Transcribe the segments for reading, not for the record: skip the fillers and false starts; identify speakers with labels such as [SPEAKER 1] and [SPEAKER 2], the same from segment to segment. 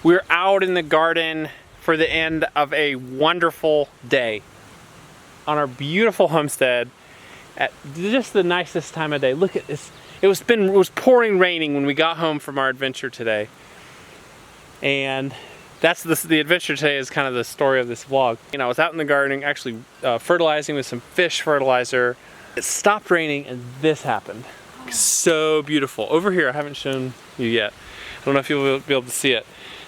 [SPEAKER 1] We're out in the garden for the end of a wonderful day on our beautiful homestead at just the nicest time of day. Look at this. It was pouring raining when we got home from our adventure today. And that's the adventure today is kind of the story of this vlog. You know, I was out in the garden actually fertilizing with some fish fertilizer. It stopped raining and this happened. So beautiful. Over here, I haven't shown you yet. I don't know if you'll be able to see it.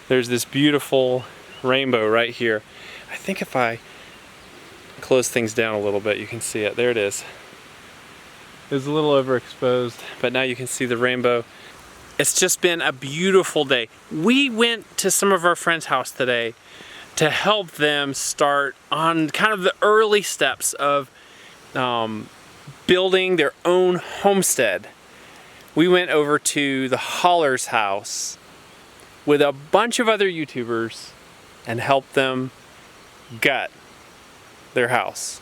[SPEAKER 1] There's this beautiful rainbow right here. I think if I close things down a little bit, you can see it. There it is. It was a little overexposed, but now you can see the rainbow. It's just been a beautiful day. We went to some of our friends' house today to help them start on kind of the early steps of building their own homestead. We went over to the Hollar's house with a bunch of other YouTubers and helped them gut their house.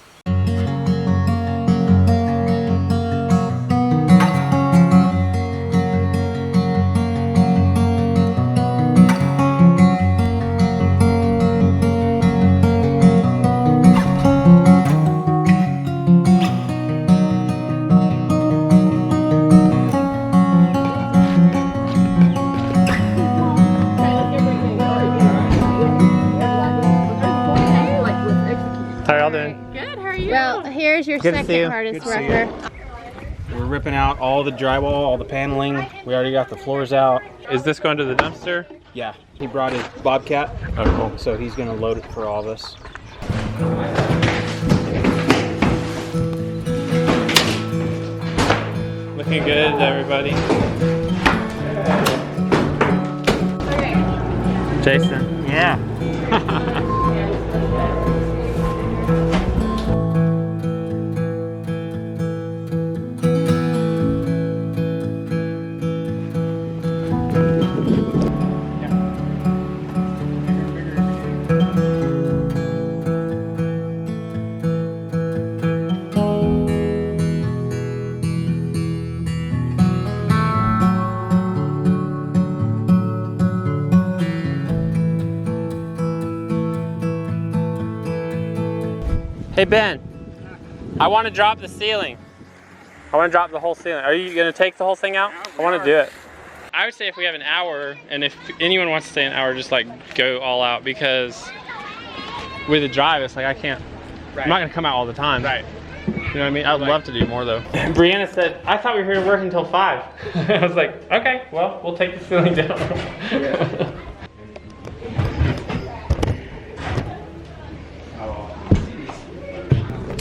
[SPEAKER 1] How y'all doing?
[SPEAKER 2] Good, how are you?
[SPEAKER 3] Well, here's your second hardest worker.
[SPEAKER 4] We're ripping out all the drywall, all the paneling. We already got the floors out.
[SPEAKER 1] Is this going to the dumpster?
[SPEAKER 4] Yeah, he brought his Bobcat.
[SPEAKER 1] Oh, cool.
[SPEAKER 4] So he's gonna load it for all of us.
[SPEAKER 1] Looking good, everybody. Jason.
[SPEAKER 4] Yeah.
[SPEAKER 1] Hey Ben, I want to drop the ceiling. I want to drop the whole ceiling. Are you going to take the whole thing out? I want to do it. I would say if we have an hour, and if anyone wants to stay an hour, just like go all out, because with the drive, it's like I can't, I'm not going to come out all the time. Right. You know what I mean? I'd love to do more though. Brianna said, I thought we were here to work until 5. I was like, okay, well, we'll take the ceiling down. Yeah.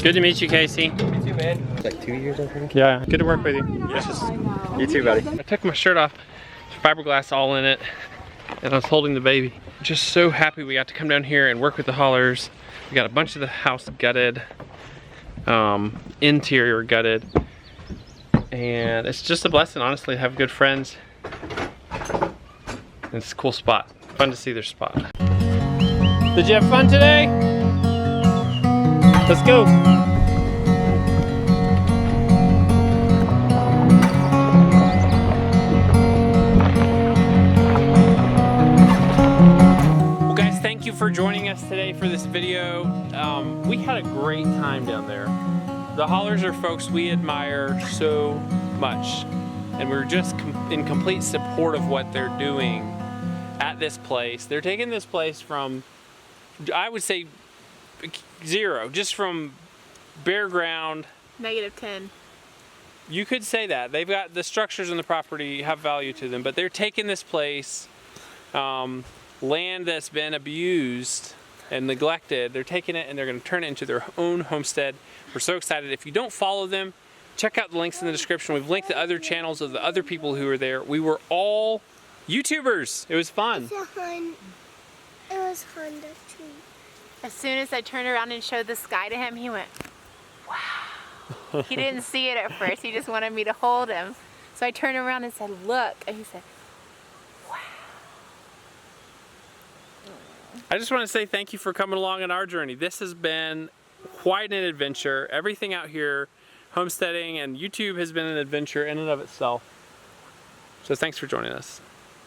[SPEAKER 1] Good to meet you, Casey.
[SPEAKER 4] You too, man. It's like 2 years, I think.
[SPEAKER 1] Yeah, good to work with you.
[SPEAKER 4] Yeah. You too, buddy.
[SPEAKER 1] I took my shirt off, fiberglass all in it, and I was holding the baby. Just so happy we got to come down here and work with the Hollars. We got a bunch of the house gutted, interior gutted, and it's just a blessing, honestly, to have good friends. And it's a cool spot. Fun to see their spot. Did you have fun today? Let's go. Well guys, thank you for joining us today for this video. We had a great time down there. The Hollars are folks we admire so much, and we're just in complete support of what they're doing at this place. They're taking this place from, I would say, 0, just from bare ground.
[SPEAKER 2] -10.
[SPEAKER 1] You could say that. They've got the structures in the property have value to them, but they're taking this place, land that's been abused and neglected. They're taking it and they're going to turn it into their own homestead. We're so excited. If you don't follow them, check out the links in the description. We've linked the other channels of the other people who were there. We were all YouTubers. It was fun.
[SPEAKER 3] It was fun too.
[SPEAKER 2] As soon as I turned around and showed the sky to him, he went, wow. He didn't see it at first. He just wanted me to hold him. So I turned around and said, look. And he said, wow.
[SPEAKER 1] I just want to say thank you for coming along on our journey. This has been quite an adventure. Everything out here, homesteading and YouTube has been an adventure in and of itself. So thanks for joining us.